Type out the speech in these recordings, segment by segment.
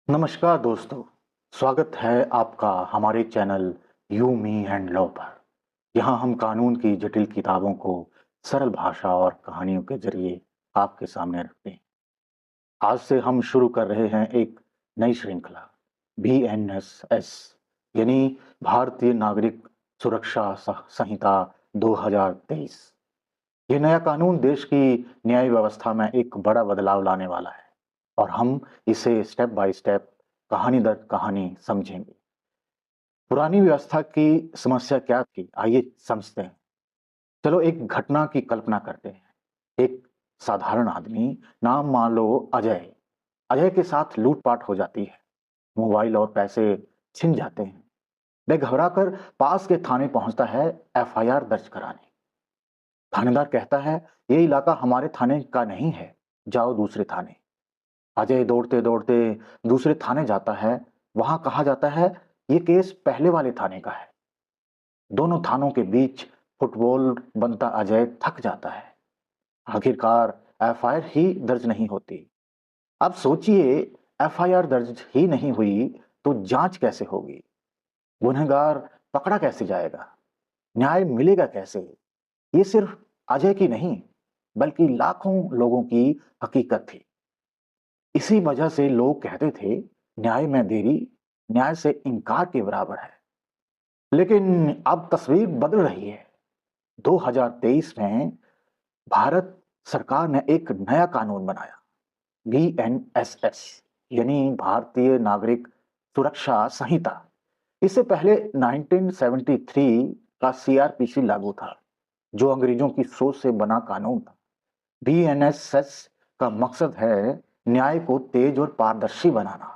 नमस्कार दोस्तों, स्वागत है आपका हमारे channel you me and law पर। यहाँ हम कानून की जटिल किताबों को सरल भाषा और कहानियों के जरिए आपके सामने रखते हैं। आज से हम शुरू कर रहे हैं एक नई श्रृंखला BNSS यानी भारतीय नागरिक सुरक्षा संहिता 2023। ये नया कानून देश की न्याय व्यवस्था में एक बड़ा बदलाव लाने वाला है और हम इसे स्टेप बाय स्टेप, कहानी दर कहानी समझेंगे। पुरानी व्यवस्था की समस्या क्या थी, आइए समझते हैं। चलो एक घटना की कल्पना करते हैं। एक साधारण आदमी, नाम मान लो अजय। अजय के साथ लूटपाट हो जाती है, मोबाइल और पैसे छिन जाते हैं। वह घबराकर पास के थाने पहुंचता है FIR दर्ज कराने। थानेदार कहता है, ये इलाका हमारे थाने का नहीं है, जाओ दूसरे थाने। अजय दौड़ते दौड़ते दूसरे थाने जाता है। वहां कहा जाता है, ये केस पहले वाले थाने का है। दोनों थानों के बीच फुटबॉल बनता अजय थक जाता है। आखिरकार FIR ही दर्ज नहीं होती। अब सोचिए, FIR दर्ज ही नहीं हुई तो जांच कैसे होगी? गुनहगार पकड़ा कैसे जाएगा? न्याय मिलेगा कैसे? ये सिर्फ अजय की नहीं, बल्कि लाखों लोगों की हकीकत थी। इसी वजह से लोग कहते थे, न्याय में देरी न्याय से इनकार के बराबर है। लेकिन अब तस्वीर बदल रही है। 2023 में भारत सरकार ने एक नया कानून बनाया, BNSS यानी भारतीय नागरिक सुरक्षा संहिता। इससे पहले 1973 का CRPC लागू था, जो अंग्रेजों की सोच से बना कानून था। BNSS का मकसद है न्याय को तेज और पारदर्शी बनाना,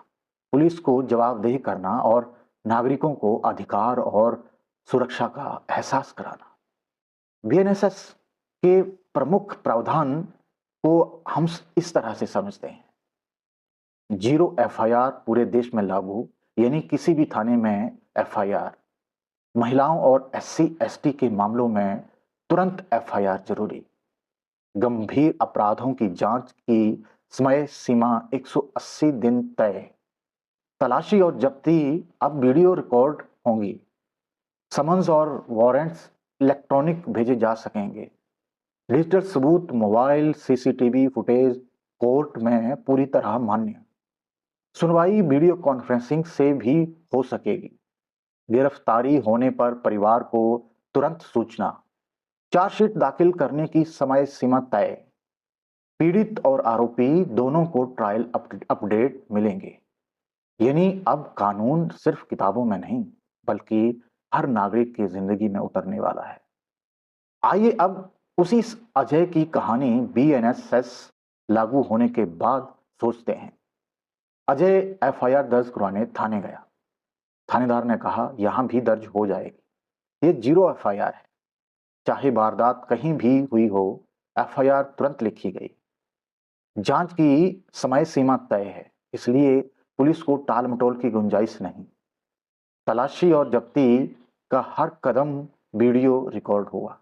पुलिस को जवाबदेही करना और नागरिकों को अधिकार और सुरक्षा का एहसास कराना। BNSS के प्रमुख प्रावधान को हम इस तरह से समझते हैं। जीरो FIR पूरे देश में लागू, यानी किसी भी थाने में FIR। महिलाओं और SC/ST के मामलों में तुरंत FIR जरूरी। गंभीर अपराधों की जांच की समय सीमा 180 दिन तय। तलाशी और जब्ती अब वीडियो रिकॉर्ड होंगी। समन्स और वारंट्स इलेक्ट्रॉनिक भेजे जा सकेंगे। डिजिटल सबूत, मोबाइल CCTV फुटेज कोर्ट में पूरी तरह मान्य। सुनवाई वीडियो कॉन्फ्रेंसिंग से भी हो सकेगी। गिरफ्तारी होने पर परिवार को तुरंत सूचना। चार्जशीट दाखिल करने की समय सीमा तय। पीड़ित और आरोपी दोनों को ट्रायल अपडेट मिलेंगे। यानी अब कानून सिर्फ किताबों में नहीं, बल्कि हर नागरिक की जिंदगी में उतरने वाला है। आइए अब उसी अजय की कहानी BNSS लागू होने के बाद सोचते हैं। अजय FIR दर्ज करवाने थाने गया। थानेदार ने कहा, यहां भी दर्ज हो जाएगी, ये जीरो FIR है। चाहे वारदात कहीं भी हुई हो, FIR तुरंत लिखी गई। जांच की समय सीमा तय है, इसलिए पुलिस को टाल मटोल की गुंजाइश नहीं। तलाशी और जब्ती का हर कदम वीडियो रिकॉर्ड हुआ।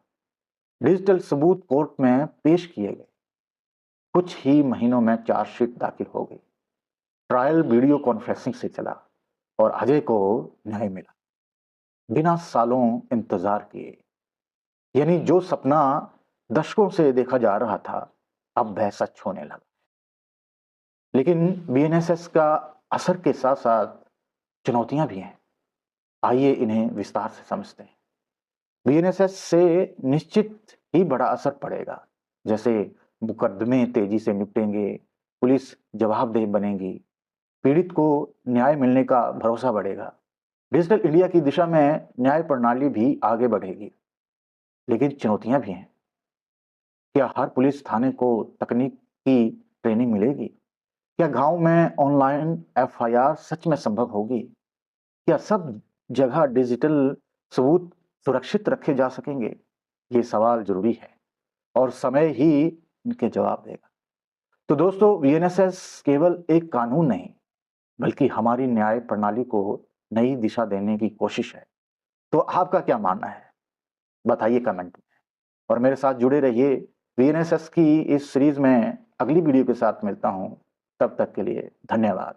डिजिटल सबूत कोर्ट में पेश किए गए। कुछ ही महीनों में चार्जशीट दाखिल हो गई। ट्रायल वीडियो कॉन्फ्रेंसिंग से चला और अजय को न्याय मिला, बिना सालों इंतजार किए। यानी जो सपना दशकों से देखा जा रहा था, अब वह सच होने लगा। लेकिन BNSS का असर के साथ साथ चुनौतियां भी हैं। आइए इन्हें विस्तार से समझते हैं। BNSS से निश्चित ही बड़ा असर पड़ेगा, जैसे मुकदमे तेजी से निपटेंगे, पुलिस जवाबदेह बनेगी, पीड़ित को न्याय मिलने का भरोसा बढ़ेगा। डिजिटल इंडिया की दिशा में न्याय प्रणाली भी आगे बढ़ेगी। लेकिन चुनौतियां भी हैं। क्या हर पुलिस थाने को तकनीक की ट्रेनिंग मिलेगी? क्या गांव में ऑनलाइन FIR सच में संभव होगी? क्या सब जगह डिजिटल सबूत सुरक्षित रखे जा सकेंगे? ये सवाल जरूरी है और समय ही इनके जवाब देगा। तो दोस्तों, BNSS केवल एक कानून नहीं, बल्कि हमारी न्याय प्रणाली को नई दिशा देने की कोशिश है। तो आपका क्या मानना है? बताइए कमेंट में और मेरे साथ जुड़े रहिए। BNSS की इस सीरीज में अगली वीडियो के साथ मिलता हूं। तब तक के लिए धन्यवाद।